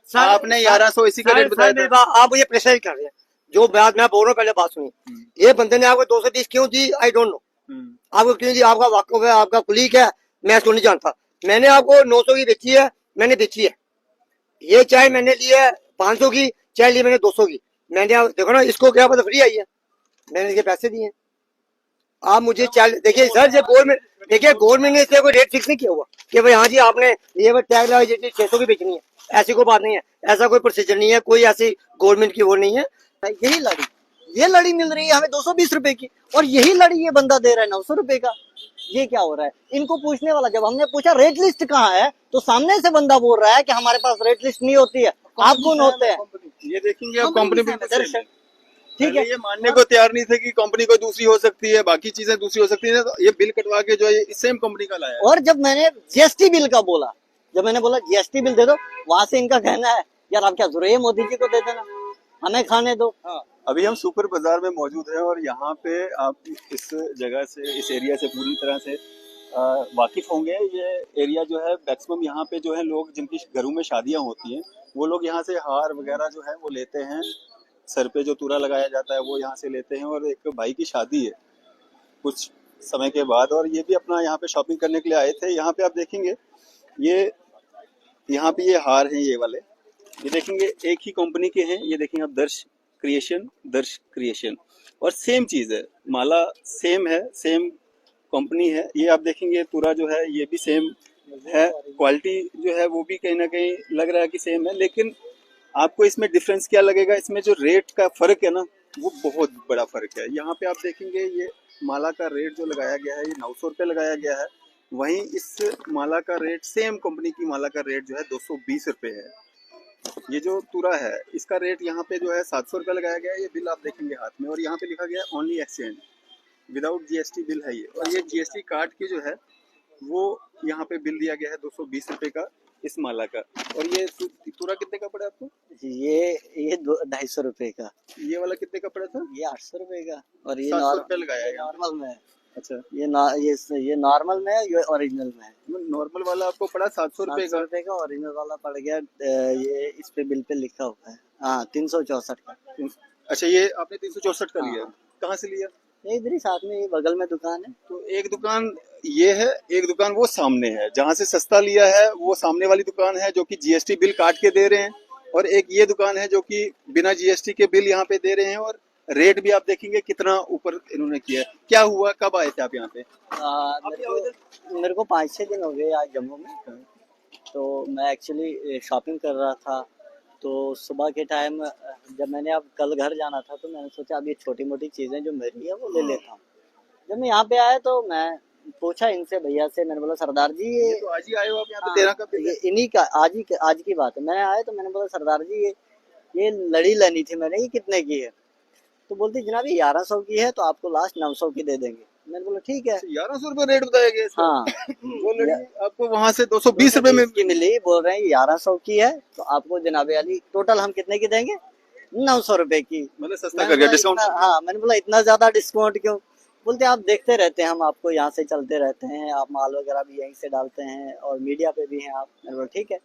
आपने 1100 इसी का रेट बताया था। आप मुझे प्रेशर कर रहे हैं, जो बात मैं बोल रहा हूँ पहले बात सुनिए। ये बंदे ने आपको 220 क्यों दी, आई डोंट नो। आपको क्यों दी, आपका वाकफ है, आपका कुलीग है, मैं इसको नहीं जानता। मैंने आपको 900 की बेची है, मैंने बेची है। ये चाय मैंने ली है 500 की, चाय ली मैंने 200 की। मैंने देखो ना, इसको क्या पता फ्री आई है, मैंने इसके पैसे दिए। आप मुझे चाय देखिए सर, ये गवर्नमेंट, देखिए गवर्नमेंट ने इससे कोई रेट फिक्स नहीं किया हुआ कि भाई हाँ जी आपने ये टैग लगा 600 की बेचनी है, ऐसी कोई बात नहीं है, ऐसा कोई प्रोसीजर नहीं है, कोई ऐसी गवर्नमेंट की वो नहीं है। यही लड़ी, ये लड़ी मिल रही है हमें 220 रुपए की, और यही लड़ी ये बंदा दे रहा है 900 रुपए का। ये क्या हो रहा है? इनको पूछने वाला, जब हमने पूछा रेट लिस्ट कहाँ है, तो सामने से बंदा बोल रहा है कि हमारे पास रेट लिस्ट नहीं होती है, आप कौन होते हैं? ये देखेंगे आप कंपनी दर्शक, ठीक है, ये मानने को तैयार नहीं थे कि कंपनी कोई दूसरी हो सकती है, बाकी चीजें दूसरी हो सकती है, तो ये बिल कटवा के जो है ये सेम कंपनी का लाया है। और जब मैंने जीएसटी बिल का बोला, जब मैंने बोला जीएसटी बिल दे दो, वहां से इनका कहना है यार आप क्या जरूरी है मोदी जी को दे देना, हमें खाने दो। हाँ, अभी हम सुपर बाजार में मौजूद हैं और यहाँ पे आप इस जगह से, इस एरिया से पूरी तरह से वाकिफ होंगे। ये एरिया जो है मैक्सिमम यहाँ पे जो है लोग जिनकी घरों में शादियाँ होती हैं, वो लोग यहाँ से हार वगैरह जो है वो लेते हैं, सर पे जो तूरा लगाया जाता है वो यहाँ से लेते हैं। और एक भाई की शादी है कुछ समय के बाद, और ये भी अपना यहाँ पे शॉपिंग करने के लिए आए थे। यहाँ पे आप देखेंगे ये यहाँ पे ये हार हैं, ये वाले, ये देखेंगे एक ही कंपनी के हैं। ये देखेंगे आप, दर्श क्रिएशन, और सेम चीज़ है, माला सेम है, सेम कंपनी है। ये आप देखेंगे तूरा जो है ये भी सेम है, क्वालिटी जो है वो भी कहीं ना कहीं लग रहा है कि सेम है, लेकिन आपको इसमें डिफरेंस क्या लगेगा, इसमें जो रेट का फर्क है ना, वो बहुत बड़ा फर्क है। यहाँ पे आप देखेंगे ये माला का रेट जो लगाया गया है ये 900 रुपये लगाया गया है, वहीं इस माला का रेट, सेम कंपनी की माला का रेट जो है 220 रुपये है। ये जो तूरा है इसका रेट यहाँ पे जो है 700 रुपये लगाया गया है। ये बिल आप देखेंगे हाथ में, और यहाँ पे लिखा गया है only exchange without GST bill है ये। और ये जीएसटी काट के जो है वो यहाँ पे बिल दिया गया है 220 रुपये का इस माला का। और ये तूरा कितने का पड़ा आपको? ये 250 रुपए का। ये वाला कितने का पड़ा था? ये 800 रुपए का, और ये 700 रुपये लगाया है नॉर्मल में है। अच्छा, ये नॉर्मल में है, ये ओरिजिनल में है। नॉर्मल वाला आपको पड़ा 700 रुपये का, ओरिजिनल वाला पड़ गया ये इस पे बिल पे लिखा हुआ है, हाँ 364 का। अच्छा, ये आपने 364 का लिया? कहाँ से लिया? इधर ही साथ में, ये बगल में दुकान है। तो एक दुकान ये है, एक दुकान वो सामने है, जहाँ से सस्ता लिया है वो सामने वाली दुकान है जो कि जीएसटी बिल काट के दे रहे हैं, और एक ये दुकान है जो कि बिना जीएसटी के बिल यहाँ पे दे रहे हैं। और रेट भी आप देखेंगे कितना ऊपर इन्होंने किया है। क्या हुआ, कब आए थे आप यहाँ पे? मेरे को 5-6 दिन हो गए आज जम्मू में। तो मैं एक्चुअली शॉपिंग कर रहा था, तो सुबह के टाइम जब मैंने अब कल घर जाना था, तो मैंने सोचा अब ये छोटी मोटी चीज़ें जो मेरी है वो ले लेता हूँ। जब मैं यहाँ पे आया तो मैं पूछा इनसे, भैया से, मैंने बोला सरदार जी ये तो आज ही आए हो आप यहाँ पे? 13 का बिल है? इन्हीं का आज की बात है। मैं आया तो मैंने बोला सरदार जी ये लड़ी लेनी थी मैंने, ये कितने की है? तो बोलती जनाब ये 1100 की है, तो आपको लास्ट 900 की दे देंगे। मैंने बोला ठीक है। 1100 रुपये रेट बताया गया? हाँ वो लड़ी आपको वहाँ से 220 रुपये में मिली। बोल रहे हैं 1100 की है, तो आपको जनाब अली टोटल हम कितने की देंगे? 900 रुपए की। मतलब सस्ता कर गया, डिस्काउंट। हाँ, मैंने बोला इतना ज्यादा डिस्काउंट क्यों? बोलते आप देखते रहते हैं, हम आपको यहाँ से चलते रहते हैं, आप माल वगैरह भी यहीं से डालते हैं और मीडिया पे भी हैं आप। मैंने बोला ठीक है।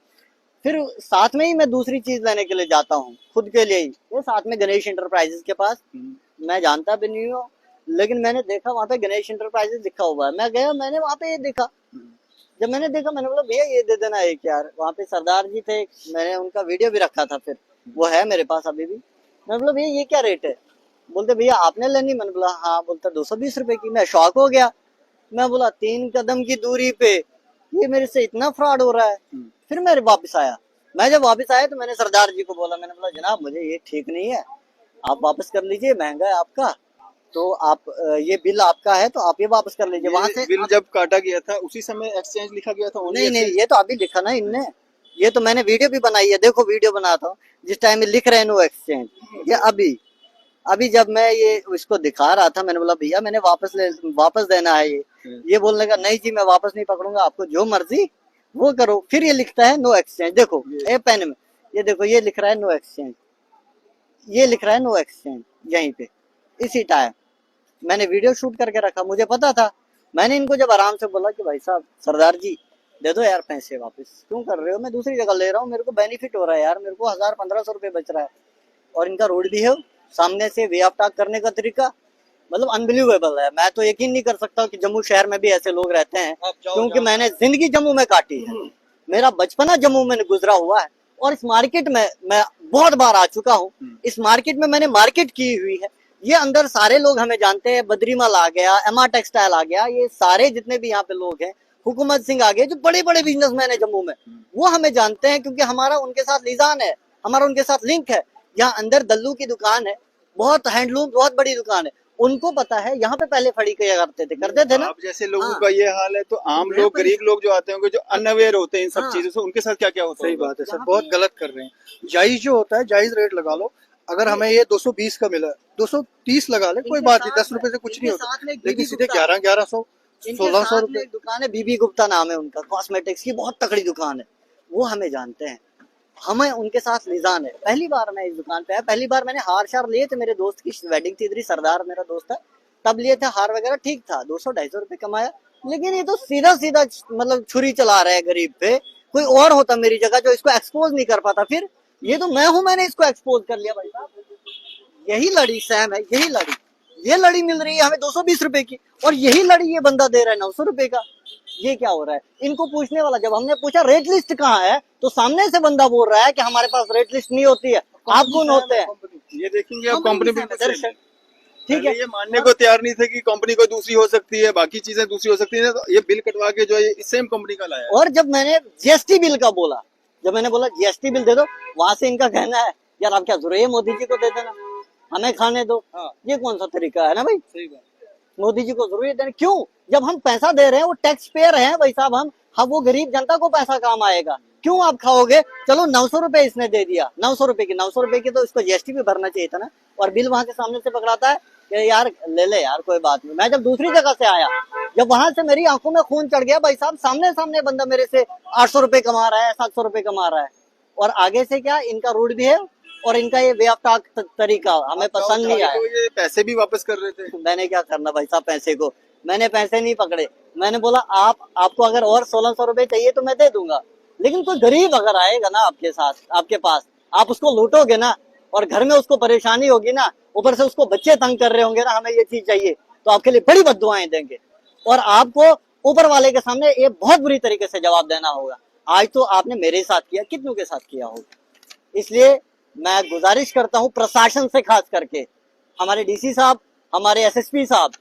फिर साथ में ही मैं दूसरी चीज लेने के लिए जाता हूँ खुद के लिए ही, ये साथ में गणेश इंटरप्राइजेस के पास। मैं जानता भी नहीं हूँ, लेकिन मैंने देखा वहाँ पे गणेश इंटरप्राइजेस लिखा हुआ है। मैं गया, मैंने वहाँ पे ये देखा। जब मैंने देखा, मैंने बोला भैया ये दे देना एक यार। वहाँ पे सरदार जी थे, मैंने उनका वीडियो भी रखा था, फिर वो है मेरे पास अभी भी। मैंने बोला भैया ये क्या रेट है? बोलते भैया आपने लेनी? मैंने बोला हाँ। बोलता 220 रुपए की। मैं शॉक हो गया। मैं बोला 3 कदम की दूरी पे ये मेरे से इतना फ्रॉड हो रहा है। फिर मैं वापस आया। मैं जब वापस आया तो मैंने सरदार जी को बोला, मैंने बोला जनाब मुझे ये ठीक नहीं है, आप वापस कर लीजिए, महंगा है आपका, तो आप ये बिल आपका है तो आप ये वापस कर लीजिए। वहां से बिल जब काटा गया था उसी समय एक्सचेंज लिखा गया था? नहीं, ये तो अभी लिखा ना इनने, ये तो मैंने वीडियो भी बनाई है, देखो वीडियो बनाता हूँ जिस टाइम में लिख रहे हैं नो एक्सचेंज। ये अभी जब मैं ये इसको दिखा रहा था, मैंने बोला भैया मैंने वापस देना है ये बोलने का नहीं जी मैं वापस नहीं पकड़ूंगा, आपको जो मर्जी वो करो। फिर ये लिखता है नो एक्सचेंज। देखो ये पेन में ये देखो, ये लिख रहा है नो एक्सचेंज, ये लिख रहा है नो एक्सचेंज यहीं पे इसी टाइम। मैंने वीडियो शूट करके रखा, मुझे पता था। मैंने इनको जब आराम से बोला कि भाई साहब सरदार जी दे दो यार पैसे वापस, क्यों कर रहे हो, मैं दूसरी जगह ले रहा हूँ, मेरे को बेनिफिट हो रहा है यार, मेरे को 1000-1500 रुपये बच रहा है। और इनका रोड भी है सामने से, वे ऑफ टॉक करने का तरीका मतलब अनबिलीवेबल है। मैं तो यकीन नहीं कर सकता कि जम्मू शहर में भी ऐसे लोग रहते हैं, क्योंकि मैंने जिंदगी जम्मू में काटी है, मेरा बचपना जम्मू में गुजरा हुआ है, और इस मार्केट में मैं बहुत बार आ चुका हूँ। इस मार्केट में मैंने मार्केट की हुई है, ये अंदर सारे लोग हमें जानते हैं, बद्रीमल आ गया, एमा टेक्सटाइल आ गया, ये सारे जितने भी यहाँ पे लोग हैं, हुकूमत सिंह आ गए, जो बड़े बड़े बिजनेसमैन है जम्मू में, वो हमें जानते हैं, क्योंकि हमारा उनके साथ लिजान है, हमारा उनके साथ लिंक है। यहाँ अंदर दल्लू की दुकान है, बहुत हैंडलूम, बहुत बड़ी दुकान है, उनको पता है यहाँ पे पहले फड़ी किया करते थे ना। आप जैसे लोगों हाँ। का ये हाल है, तो आम लोग, गरीब लोग जो आते होंगे, जो अनअवेयर होते हैं इन सब हाँ। चीजों से, उनके साथ क्या क्या होता है? सही बात है सर, बहुत गलत कर रहे हैं। जायज जो होता है जायज रेट लगा लो। अगर हमें ये 220 का मिला है, 230 लगा ले, कोई बात नहीं, 10 रुपए से कुछ नहीं होता, लेकिन सीधे 1100 1600 रुपए। दुकान है, बीबी गुप्ता नाम है उनका, कॉस्मेटिक्स की बहुत तकड़ी दुकान है, वो हमें जानते हैं, हमें उनके साथ लिजान है। पहली बार मैं इस दुकान पे आया, पहली बार मैंने हार शार लिए थे, मेरे दोस्त की वेडिंग थी इधर, सरदार मेरा दोस्त है, तब लिए थे हार वगैरह, ठीक था, 200-250 रुपए कमाया। लेकिन ये तो सीधा सीधा मतलब छुरी चला रहे हैं गरीब पे। कोई और होता मेरी जगह जो इसको एक्सपोज नहीं कर पाता, फिर ये तो मैं हूं, मैंने इसको एक्सपोज कर लिया भाई साहब। यही लड़ी सैम है, यही लड़ी, ये लड़ी मिल रही है हमें 220 रुपए की, और यही लड़ी ये बंदा दे रहा है 900 रुपए का। ये क्या हो रहा है? इनको पूछने वाला, जब हमने पूछा रेट लिस्ट कहाँ है, तो सामने से बंदा बोल रहा है कि हमारे पास रेट लिस्ट नहीं होती है, आप कौन होते हैं? ये देखेंगे आप, कंपनी दर्शक ठीक है, ये मानने को तैयार नहीं थे कि कंपनी को दूसरी हो सकती है, बाकी चीजें दूसरी हो सकती है, तो ये बिल कटवा के जो है सेम कंपनी का लाया है। और जब मैंने जीएसटी बिल का बोला, जब मैंने बोला जीएसटी बिल दे दो, वहां से इनका कहना है यार आप क्या जरूरी है, मोदी जी को दे देना, हमें खाने दो। ये कौन सा तरीका है ना भाई? सही बात। मोदी जी को जरूरी देना क्यों? जब हम पैसा दे रहे हैं, वो टैक्स पेयर हैं भाई साहब, हम वो गरीब जनता को पैसा काम आएगा, क्यों आप खाओगे? चलो 900 रुपए इसने दे दिया, 900 रुपए की तो इसको जीएसटी भी भरना चाहिए था ना। और बिल वहां के सामने से पकड़ाता है कि यार ले ले यार, कोई बात नहीं। मैं जब दूसरी जगह से आया, जब वहां से मेरी आंखों में खून चढ़ गया भाई साहब, सामने सामने बंदा मेरे से 800 रुपए कमा रहा है, 700 रुपए कमा रहा है, और आगे से क्या इनका रूड भी है, और इनका ये वे ऑफ टॉक तरीका हमें पसंद नहीं आया। तो ये पैसे भी वापस कर रहे थे। मैंने क्या करना भाई साहब पैसे को, मैंने पैसे नहीं पकड़े, मैंने बोला आपको अगर और 1600 रुपए चाहिए तो मैं दे दूंगा, लेकिन कोई गरीब अगर आएगा ना आपके साथ, आपके पास, आप उसको लूटोगे ना, और घर में उसको परेशानी होगी ना, ऊपर से उसको बच्चे तंग कर रहे होंगे ना, हमें ये चीज चाहिए, तो आपके लिए बड़ी बद्दुआएं देंगे, और आपको ऊपर वाले के सामने ये बहुत बुरी तरीके से जवाब देना होगा। आज तो आपने मेरे साथ किया, कितनों के साथ किया होगा। इसलिए मैं गुजारिश करता हूं प्रशासन से, खास करके हमारे डीसी साहब, हमारे एसएसपी साहब,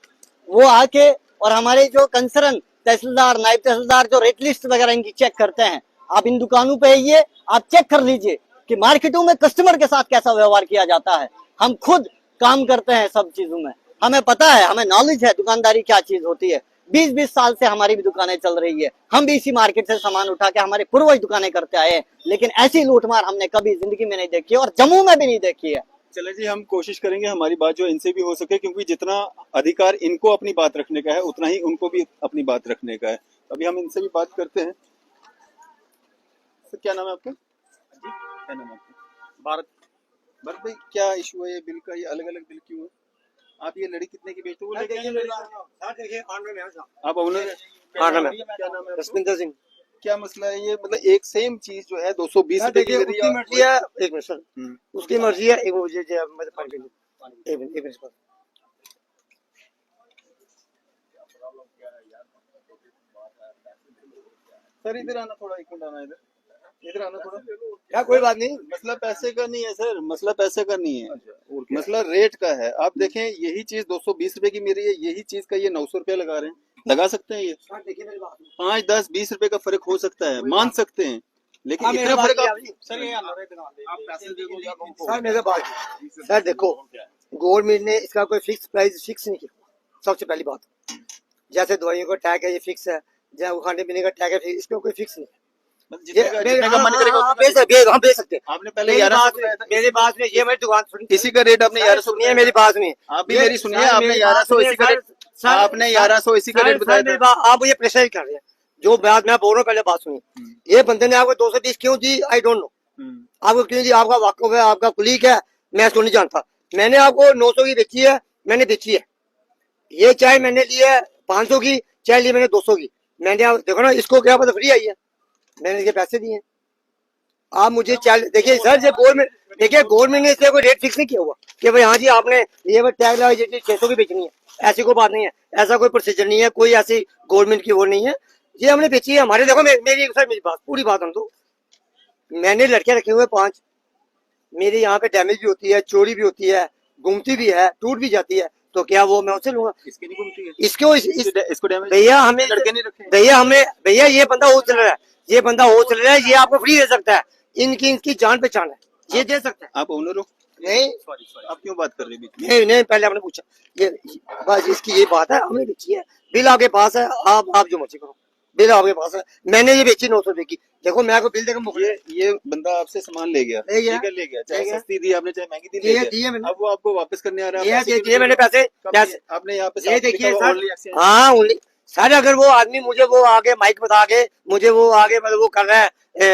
वो आके और हमारे जो कंसर्न तहसीलदार, नायब तहसीलदार जो रेट लिस्ट वगैरह इनकी चेक करते हैं, आप इन दुकानों पे आइए, आप चेक कर लीजिए कि मार्केटों में कस्टमर के साथ कैसा व्यवहार किया जाता है। हम खुद काम करते हैं सब चीजों में, हमें पता है, हमें नॉलेज है दुकानदारी क्या चीज होती है। 20-20 साल से हमारी भी दुकानें चल रही है, हम भी इसी मार्केट से सामान उठा के हमारे पूर्वज दुकानें करते आए हैं, लेकिन ऐसी लूटमार हमने कभी जिंदगी में नहीं देखी है, और जम्मू में भी नहीं देखी है। चले जी, हम कोशिश करेंगे हमारी बात जो इनसे भी हो सके, क्योंकि जितना अधिकार इनको अपनी बात रखने का है, उतना ही उनको भी अपनी बात रखने का है। अभी हम इनसे भी बात करते हैं। सर क्या नाम है आपका? जी क्या नाम है आपका? भारत भाई, क्या इशू है ये बिल का? ये अलग अलग बिल क्यों है? आप ये लड़ी कितने की बेचते हो? आप ओनर? क्या नाम है? जसविंदर सिंह। क्या मसला है ये? मतलब एक सेम चीज जो है 220 रुपए की देखिए, उसकी मर्जी है, एक मिनट सर, हम्म। उसकी मर्जी है, एक मुझे एक मिनट सर। सर इधर आना थोड़ा, एक मिनट आना, इधर आना थोड़ा। क्या कोई बात नहीं, मसला पैसे का नहीं है सर, मसला पैसे का नहीं है, मसला रेट का है। आप देखें, यही चीज 220 रुपए की मेरी है, यही चीज का ये 900 रुपया लगा रहे हैं। लगा सकते हैं ये 5, 10, 20 रुपए का फर्क हो सकता है, मान सकते हैं, लेकिन इतना फर्क सर मेरे बात, सर देखो, गवर्नमेंट ने इसका कोई फिक्स प्राइस फिक्स नहीं किया। सबसे पहली बात, जैसे दवाइयों का टैग है ये फिक्स है, जैसे खाने पीने का टैग है, इसका कोई फिक्स नहीं। हम बेच सकते हैं। आपने पहले मेरी बात में ये, मेरी दुकान इसी का रेट आपने 1100 सुनिए, मेरी बात में आप भी मेरी सुनिए, आपने 1100 इसी का रेट, आपने 1100 इसी का रेट बताया। आप ये प्रेशर कर रहे हैं, जो बात मैं बोल रहा हूँ पहले बात सुनिए। ये बंदे ने आपको 230 क्यों दी, आई डोंट नो, आपको क्यों दी, आपका वाकफ है, आपका कुलीग है, मैं इसको नहीं जानता। मैंने आपको 900 की बेची है, मैंने बेची है। ये चाय मैंने ली है 500 की, चाय ली मैंने 200 की, मैंने देखो ना, इसको क्या पता फ्री आई है, मैंने इसके पैसे दिए। आप मुझे देखिए सर, जब गवर्नमेंट, देखिए गवर्नमेंट ने इसलिए कोई रेट फिक्स नहीं किया हुआ कि भाई हाँ जी आपने ये टैग लगा 600 की बेचनी है, ऐसी कोई बात नहीं है, ऐसा कोई प्रोसीजर नहीं है, कोई ऐसी गवर्नमेंट की वो नहीं है, ये हमने बेची है। हमारे देखो मेरी सर, मेरी बात पूरी बात हम तो, मैंने लड़के रखे हुए 5, मेरी यहाँ पे डैमेज भी होती है, चोरी भी होती है, घूमती भी है, टूट भी जाती है, तो क्या वो मैं उससे लूंगा? इसकी नहीं घूमती है, इसको डैमेज भैया हमें लड़के नहीं रखे। भैया ये बंदा हो चल रहा है, ये बंदा हो चल रहा है, ये आपको फ्री दे सकता है, इनकी जान पहचान है, ये दे सकता है। आप ओनर हो? नहीं सॉरी आप क्यों बात कर रहे हैं बीच में? नहीं, पहले आपने पूछा, ये बस इसकी ये बात है, हमने बेची है, बिल आपके पास है, आप जो मर्जी करो, बिल आपके पास है, मैंने ये बेची 900 रुपए की। देखो मैं आपको बिल देकर ये बंदा आपसे सामान ले गया, ले गया, ले गया, चाहे ले गया। सस्ती दी आपने चाहे महंगी दी, ले गया। मैंने, अब वो आपको वापस करने आ रहा है, ये मैंने पैसे आपने यहाँ पे ये देखिए सर, हाँ सर, अगर वो आदमी मुझे वो आगे माइक बता के मुझे वो आगे मतलब वो कर रहा है,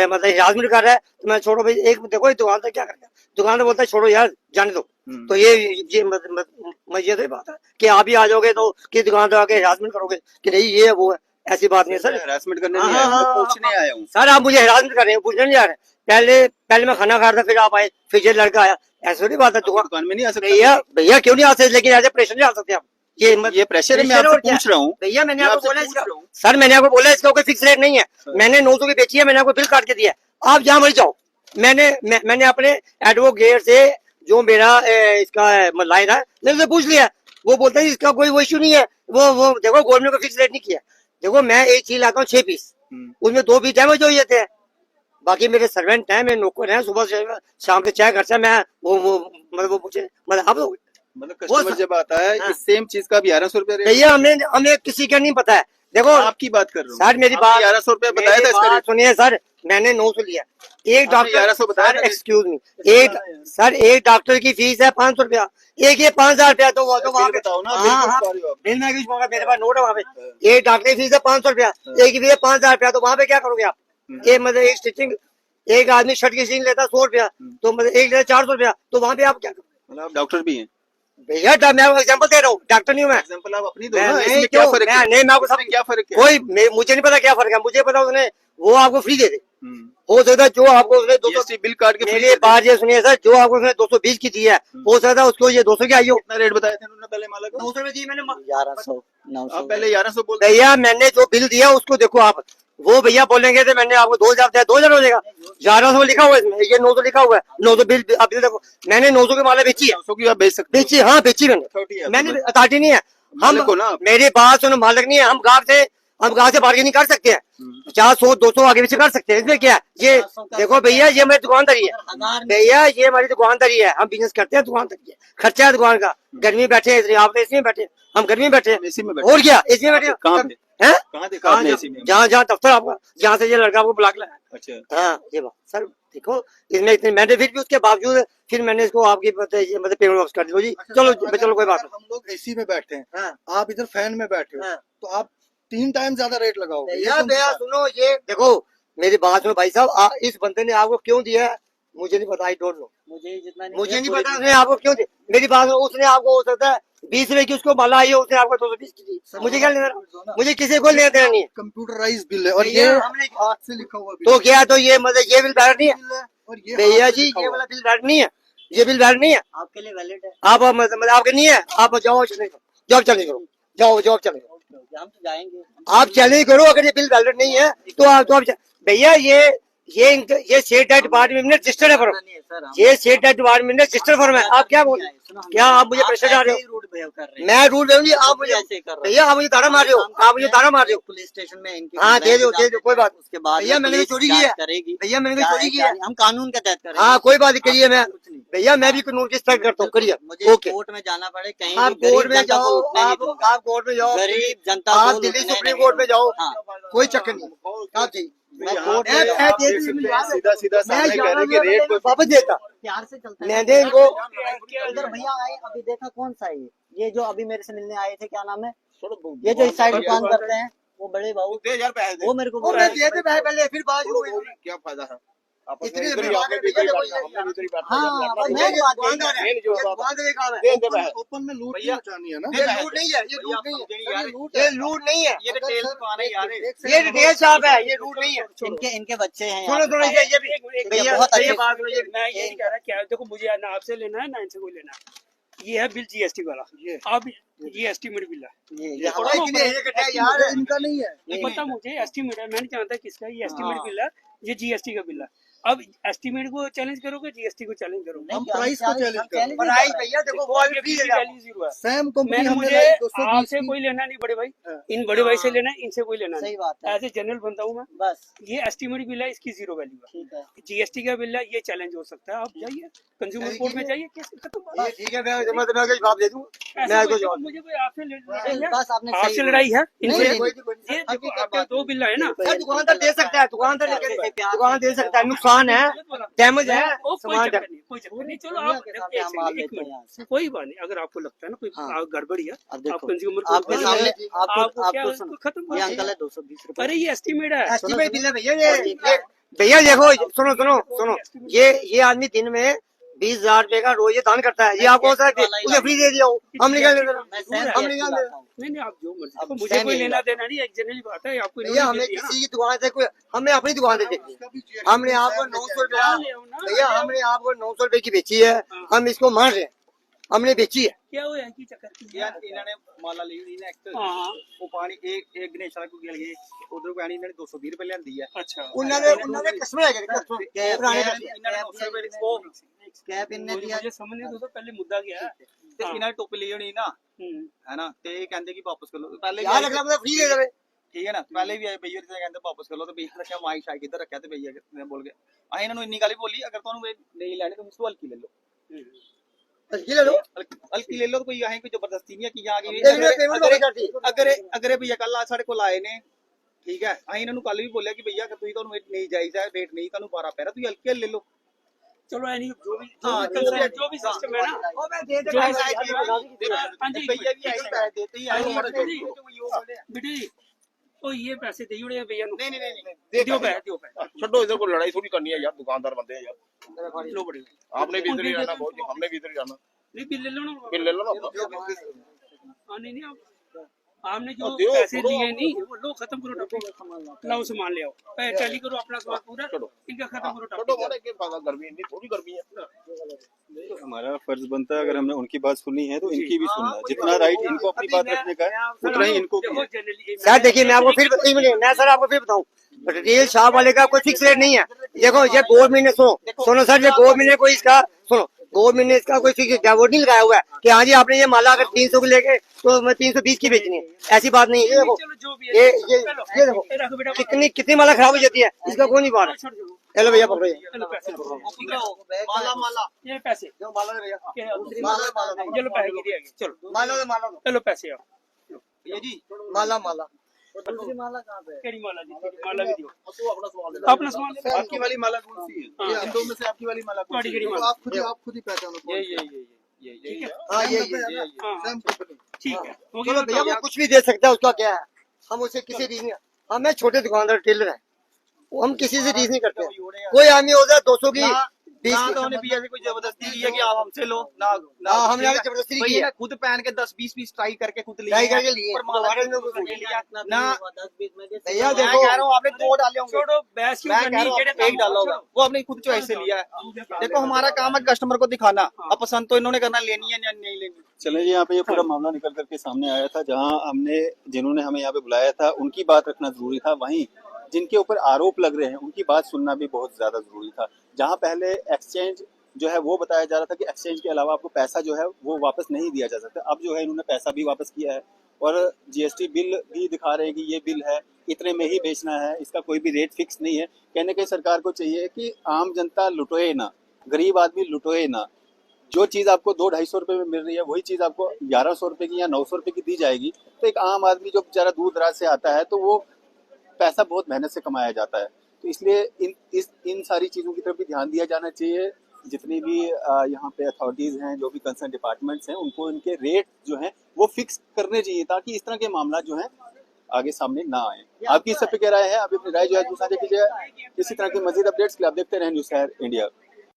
मतलब हिरासमेंट कर रहा है, तो मैं छोड़ो भाई, एक देखो दुकान से क्या करता है, दुकान बोलता है छोड़ो यार जाने दो, तो ये ये तो बात है कि आप ही आ जाओगे तो कि दुकान तो आके हिरासमेंट करोगे कि नहीं, ये वो है, ऐसी बात नहीं है सर। हरासमेंट करने नहीं आया, मैं पूछने आया हूँ सर, आप मुझे हिरासमेंट कर रहे हैं, पूछने नहीं आ रहे। पहले मैं खाना खा रहा था, फिर आप आए, फिर ये लड़का आया, ऐसी नहीं बात है। दुकान में नहीं आ सकते भैया क्यों नहीं आ सकते, लेकिन ऐसे प्रेशर नहीं आ सकते आप, ये प्रेशर है, मैं आपसे पूछ रहा हूँ भैया, मैंने आपको बोला सर, मैंने आपको बोला इसका कोई फिक्स रेट नहीं है, मैंने 900 की बेची है, मैंने आपको बिल काट के दिया, आप जहाँ मर्जी जाओ। मैंने अपने एडवोकेट से जो मेरा इसका लाइन है, मैंने उसे पूछ लिया, वो बोलता है इसका कोई वो इश्यू नहीं है, वो देखो गवर्नमेंट को फिक्स रेट नहीं किया। देखो मैं एक चीज लाता हूँ 6 पीस, उसमें 2 पीस डैमेज हो जाते हैं, बाकी मेरे सर्वेंट हैं, मेरे नौकर हैं, सुबह से शाम के चाय खर्चा मैं वो मतलब वो मुझे मतलब आप लोग मतलब कस्टमर जब आता है इस सेम चीज का 1100 रुपया भैया, हमें किसी का नहीं पता है। देखो आपकी बात कर रहा हूँ सर, मेरी बात 1100 रुपया बताया था इसका रेट। सुनिए सर, मैंने 900 लिया, एक डॉक्टर 1100 बताया, एक्सक्यूज मी, एक डॉक्टर की फीस है 500 रुपया, एक ये 5000 रुपया, तो वो तो वहाँ पे बताओ ना, मेरे पास नोट है वहाँ पे, एक डॉक्टर की फीस है 500 रुपया, एक की फीस है 5000 रुपया, तो वहाँ पे क्या करोगे आप? ये मतलब एक स्टिचिंग, एक आदमी शर्ट की स्टिचिंग लेता है 100 रुपया, तो मतलब एक लेता 400 रुपया, तो वहाँ पे आप क्या करोगे? मतलब आप डॉक्टर भी हैं भैया, मैं एग्जांपल दे रहा हूँ, डॉक्टर नहीं हूँ मैं। एग्जांपल आप अपनी दो ना, इसमें क्या फर्क है? नहीं, मैं आपको सब क्या फर्क है? कोई मुझे नहीं पता क्या फर्क है, मुझे पता उसने वो आपको फ्री दे दे, हो सकता है जो आपको उसने 200 बिल काट के मेरी बात ये सुनिए सर, जो आपको उसने 220 की दी है, हो सकता है उसको ये 200 की आई हो। कितना रेट बताया था उन्होंने पहले माला को? 200 में दी मैंने 1100 900। आप पहले 1100 बोलते भैया, मैंने जो बिल दिया उसको देखो आप, वो भैया बोलेंगे तो मैंने आपको 2000 दिया, 2000 हो जाएगा, 1100 लिखा हुआ है इसमें, ये 900 लिखा हुआ है, 900 बिल देखो, मैंने 900 की माला बेची है, 900 की आप बेच सकते बेची, हाँ बेची मैंने अथॉरिटी नहीं है, हम को ना मेरी बात सुनो, मालिक नहीं है, हम गाँव से बार्गेनिंग कर सकते हैं, 50, 100, 200 आगे पीछे कर सकते हैं, इसमें क्या है? ये देखो भैया, ये हमारी दुकानदारी है भैया, ये हमारी दुकानदारी है, हम बिजनेस करते हैं, दुकानदारी है, खर्चा है दुकान का, गर्मी बैठे हैं आप एसी में बैठे, हम गर्मी में बैठे और क्या एसी में बैठे हैं, जहाँ दफ्तर आपका, जहाँ से ये लड़का आपको बुला के लाया। अच्छा हाँ ये बात सर, देखो इसमें इतने मैंने फिर भी उसके बावजूद फिर मैंने इसको आपकी मतलब पेमेंट वापस कर दी जी, चलो कोई बात नहीं। हम लोग एसी में बैठे हैं, हाँ। आप इधर फैन में बैठे हो, तो आप 3 टाइम ज्यादा रेट लगाओगे। भैया सुनो, ये देखो मेरी बात सुनो भाई साहब, इस बंदे ने आपको क्यों दिया है मुझे नहीं पता, आई डोंट नो, मुझे नहीं पता उसने आपको क्यों दिया। मेरी बात सुनो, उसने आपको हो सकता है 20 रुपए की उसको माला आई है, उसने आपको 220 की दी, मुझे क्या लेना, मुझे किसी को लेना देना नहीं है। कंप्यूटराइज बिल है और ये हाथ से लिखा हुआ बिल तो क्या, तो ये मतलब ये बिल वैलिड नहीं है और ये भैया जी, ये वाला बिल वैलिड नहीं है, ये बिल वैलिड नहीं है, आपके लिए वैलिड है, आप मतलब आपके नहीं है, आप जाओ चले जॉब चले करो, जाओ जॉब चले, हम तो जाएंगे, आप चले करो, अगर ये बिल वैलिड नहीं है तो आप भैया, ये स्टेट डिपार्टमेंट में रजिस्टर्ड है फर्म, ये स्टेट डिपार्टमेंट में रजिस्टर्ड फर्म है, आप क्या बोल, क्या आप मुझे प्रेशर डाल रहे हो? मैं रूल नहीं, आप मुझे भैया, आप मुझे ताड़ा मार रहे हो, आप मुझे ताड़ा मार रहे हो पुलिस स्टेशन में इनकी, हाँ दे दो कोई बात, उसके बाद भैया मैंने कोई चोरी की है, करेगी, भैया मैंने कोई चोरी की है, हम कानून के तहत करेंगे, हाँ कोई बात नहीं, करिए, मैं भैया मैं भी कानून की रिस्पेक्ट करता हूँ, करिए, मुझे कोर्ट में जाना पड़े, कहीं आप कोर्ट में जाओ, आप कोर्ट में जाओ, गरीब जनता, आप दिल्ली सुप्रीम कोर्ट में जाओ, कोई चक्कर नहीं, आप जी सीधा सीधा सामने कह रहे कि रेट को वापस देता, प्यार से चलता है। मैंने इनको इधर भैया आए, अभी देखा कौन सा है ये जो अभी मेरे से मिलने आए थे, क्या नाम है, ये जो इस साइड दुकान करते हैं, वो बड़े बाबू, वो मेरे को बोल रहे हैं पहले फिर बात क्या फायदा है? आपस में इतने इधर ही में आपने भी इधर ही बैठना, हमने भी इधर ही बैठना, हाँ, अपना बस अपना मैं बात दुकानदार है, मेन जो ये बात दुकानदार का काम है। दे दे भाई ओपन में लूट नहीं भैया, मचानी है ना। ये लूट नहीं है, ये लूट नहीं है, सर, ये लूट ये है। लूट नहीं है, ये रिटेल दुकान है यार। ये रिटेल शॉप है, ये लूट नहीं है। इनके बच्चे हैं सुनो यहाँ सुनो, पे। ये भी भैया बहुत अच्छे- ये बात सुनो, ये मैं ये नहीं कह रहा क्या देखो मुझे ना आपसे लेना है ना इनसे कोई लेना है। ये है बिल जीएसटी वाला, ये अब ये एस्टीमेट बिल है। ये हमारे के लिए ये कहते हैं यार, इनका नहीं है। ये पता मुझे एस्टीमेट है, मैं नहीं जानता किसका ये एस्टीमेट हाँ। बिल है, ये जीएसटी का बिल है। अब एस्टीमेट को चैलेंज करोगे, जीएसटी को चैलेंज करोगे। हम प्राइस को चैलेंज कर रहे हैं। प्राइस भैया देखो वो अभी फ्री दे रहा है। वैल्यू जीरो है। सैम कंपनी मैंने हमने मुझे लाई 220 आपसे की। कोई लेना नहीं बड़े भाई, हाँ। इन बड़े भाई से लेना है, इनसे कोई लेना सही नहीं। बात है। एज ए जनरल बनता हूँ मैं। बस ये एस्टीमेट बिल है, इसकी जीरो वैल्यू है। ठीक है। जीएसटी का बिल है, ये चैलेंज हो सकता है। आप जाइए कंज्यूमर कोर्ट में जाइए, केस खत्म। ये ठीक है, मैं तुम्हें कोई जवाब दे दूँ, ऐसे मैं कोई तो जवाब मुझे कोई आपसे लड़ाई है? बस आपने आपसे सही लड़ाई है इनसे? नहीं, कोई ये देखो आपके दो बिल है ना। सर दुकानदार दे सकता है, दुकानदार दे सकता है, नुकसान है, डैमेज है, कोई सामान चक्कर नहीं, कोई चक्कर नहीं। चलो आप दुनिया के सामने हम माल एक लेते हैं यहाँ मिनट, कोई बात नहीं। अगर आपको लगता है ना कोई हाँ। गड़बड़ी है, अब आप देखो कंज्यूमर आपके सामने आपको क्या आपको उसको सुनो, खत्म ये करो। अंकल है 220 रुपए। अरे ये एस्टीमेट है। एस्टीमेट बिल है भैया, ये भैया देखो, सुनो सुनो सुनो, ये आदमी दिन में 20,000 रुपए का रोज ये दान करता है, ये आपको हो सकता है उसे फ्री दे दिया हो, हम निकाल लेते मैं हैं, सैम हम की निकाल बात लेते हैं। हूँ। नहीं नहीं, आप जो मर्जी अब करो, मुझे सैम कोई यही लेना बात देना नहीं, एक जनरली बात है। आपको भैया हमें किसी की दुकान से कोई, हमने अपनी दुकान से बेची है, हमने आपको 900 रुपया, भैया हमने आपको 900 रुपए की बेची है, हम इसको मान रहे हैं, हमने बेची है। क्या हुआ है की चक्कर की? यार इन्होंने माला ली हुई ना एक हाँ वो पानी एक गणेश वाला को गल गए उधर पानी इन्होंने 220 रुपए लियांदी है। अच्छा। उन्होंने कस्टमर है क्या? पुराने इन्होंने 900 रुपए वो कैप इनने दिया। मुझे समझने दो तो पहले मुद्दा क्या है। ਤੇ ਇਹਨਾਂ ਨੇ ਟੋਪੀ ਲਈ ਹੋਣੀ ਨਾ हम्म। ਹੈ ਨਾ ਤੇ ਇਹ ਕਹਿੰਦੇ ਕਿ ਵਾਪਸ ਕਰ ਲਓ ਪਹਿਲੇ ਵੀ यार ਆਏ अगला मतलब फ्री दे देवे। ਠੀਕ ਹੈ ਨਾ ਪਹਿਲੇ ਵੀ ਆਏ ਭਈਆ ਤੇ ਕਹਿੰਦੇ ਵਾਪਸ ਕਰ ਲਓ ਤੇ ਭਈਆ ਰੱਖਿਆ ਮਾਈ ਸ਼ਾਇਦ ਕਿੱਧਰ ਰੱਖਿਆ ਤੇ ਭਈਆ ਨੇ ਬੋਲ ਗਏ ਅਸੀਂ ਇਹਨਾਂ ਨੂੰ ਇੰਨੀ ਗੱਲ ਹੀ ਬੋਲੀ ਅਗਰ ਤੁਹਾਨੂੰ ਇਹ ਨਹੀਂ ਲੈਣੇ ਤਾਂ ਮੁਸਤੂ ਹਲਕੀ ਲੈ ਲਓ ये ले लो, ਹਲਕੀ ਲੈ ਲਓ ਤਾਂ ਕੋਈ ਆਹੀਂ ਕੋਈ ਜ਼ਬਰਦਸਤੀ ਨਹੀਂ ਹੈ ਕਿ ਆ ਗਈ पेमेंट तो करती है। ਅਗਰ ਇਹ ਭਈਆ ਕੱਲ ਸਾਡੇ ਕੋਲ ਆਏ ਨੇ ਠੀਕ ਹੈ ਅਸੀਂ ਇਹਨਾਂ ਨੂੰ ਕੱਲ ਵੀ ਬੋਲਿਆ ਕਿ ਭਈਆ ਅਗਰ ਤੁਸੀਂ ਤੁਹਾਨੂੰ ਇਹ ਨਹੀਂ ਜਾਇਜ਼ ਹੈ ਰੇਟ ਨਹੀਂ ਤੁਹਾਨੂੰ 12 ਪੈ ਰਿਹਾ ਤੁਸੀਂ ਹਲਕੇ ਲੈ ਲਓ चलो यानी जो भी हाँ, जो भी सिस्टम है ना। ओ मैं दे दे जो भाई भी साइड हाँ जी भैया भी ऐसे पैसे देते ही आए बेटे जी, नहीं बेटे जी, ओ ये पैसे दे उड़े भैया नु। नहीं नहीं दियो पैसे। छोड़ो इधर को लड़ाई थोड़ी करनी है यार दुकानदार बंदे हैं यार लो बड़े। आपने भी इधर ही रहना बहुत हमने भी इधर ही रहना नहीं बिल ले लो ना। बिल ले लो ना हाँ नहीं नहीं आप आपने जो दियो, पैसे छोड़ो, दिए नहीं वो लो खत्म करो टॉपिक। लाओ सामान ले आओ, पहले टैली करो अपना सामान पूरा, छोड़ो। इनका खत्म करो छोड़ो टॉपिक। मोड़े के फायदा गर्मी इतनी थोड़ी गर्मी है हमारा फर्ज बनता है अगर हमने उनकी बात सुनी है तो इनकी भी सुनना है। जितना राइट इनको अपनी बात रखने का है उतना ही इनको भी देखो है। जनरली सर देखिए मैं आपको फिर एक मिनट, मैं सर आपको फिर बताऊं, रिटेल शॉप वाले का कोई फिक्स रेट नहीं है। देखो ये गवर्नमेंट ने सुनो सर, ये गवर्नमेंट ने कोई इसका सुनो, गवर्नमेंट ने इसका कोई फिक्स डेवोट नहीं लगाया हुआ है कि हाँ जी आपने ये माला अगर 300 की लेके तो मैं 320 की बेचनी है, ऐसी बात नहीं है। ये देखो चलो जो भी ये है ये चलो, ये देखो ये रखो बेटा, कितनी माला खराब हो जाती है, इसका कोई नहीं बात है। छोड़ दो। चलो भैया पकड़ो ये। चलो पैसे लो। माला माला ये पैसे जो माला भैया चलो पैसे गिरे आगे, चलो माला तो माला दो। चलो पैसे आओ। ये जी माला माला दूसरी माला कहाँ पे है? केड़ी माला जी, माला भी दियो, तो अपना सामान ले अपना सामान ले लो। आपकी वाली माला कौन सी है हाँ। इन दो में से आपकी वाली माला कौन तुम्हारी सी केड़ी है माला? आप खुद ही पहचानो। ये ठीक है। हाँ ये हाँ सैम कंपनी। ठीक है हो चलो भैया गया। वो कुछ भी दे सकता है, उसका क्या है, हम उसे किसी रीज नहीं, हमें छोटे दुकानदार टेलर है, हम किसी से रीज नहीं करते। कोई आदमी होता है 200 की ना तो हमने भैया से कोई जबरदस्ती की है कि आप हमसे लो ना ना हाँ, हमने आगे जबरदस्ती की भैया है। ने खुद पहन के 10-20 पीस ट्राई करके खुद लिए ट्राई हैं। करके लिए, पर माला हमारे में खुद कोई नहीं लिया ना 10-20 में दे भैया मैं देखो, कह रहा हूँ आपने 2 डाले होंगे छोड़ो बहस क्यों मैं कह करनी, रहा हूँ जेड़े आपने 1 डाला होगा वो अपनी खुद चॉइस से लिया है। देखो हमारा काम है कस्टमर को दिखाना, अब पसंद तो इन्होंने करना, लेनी है या नहीं लेनी। चले जी, यहाँ पे ये पूरा मामला निकल करके सामने आया था। जहाँ हमने जिन्होंने हमें यहाँ पे बुलाया था उनकी बात रखना जरूरी था, वहीं जिनके ऊपर आरोप लग रहे हैं उनकी बात सुनना भी बहुत ज्यादा जरूरी था। जहाँ पहले एक्सचेंज जो है वो बताया जा रहा था कि एक्सचेंज के अलावा आपको पैसा जो है वो वापस नहीं दिया जा सकता, अब जो है इन्होंने पैसा भी वापस किया है और जीएसटी बिल भी दिखा रहे हैं कि ये बिल है, इतने में ही बेचना है, इसका कोई भी रेट फिक्स नहीं है। कहने के सरकार को चाहिए कि आम जनता लुटोए ना, गरीब आदमी लुटोए ना। जो चीज़ आपको 200-250 रुपये में मिल रही है वही चीज़ आपको 1100 रुपये की या 900 रुपये की दी जाएगी, तो एक आम आदमी जो बेचारा दूर दराज से आता है तो वो पैसा बहुत मेहनत से कमाया जाता है। तो इसलिए इन सारी चीज़ों की तरफ भी ध्यान दिया जाना चाहिए। जितनी भी यहाँ पे अथॉरिटीज़ हैं, जो भी कंसर्न डिपार्टमेंट्स हैं, उनको इनके रेट जो हैं वो फिक्स करने चाहिए ताकि इस तरह के मामला जो हैं आगे सामने ना आए। आपकी इस सब पे क्या राय है? आप अपनी राय जो है दूसरा कीजिएगा। इसी तरह की मजीद अपडेट्स के लिए आप देखते रहें न्यूज़ शहर इंडिया।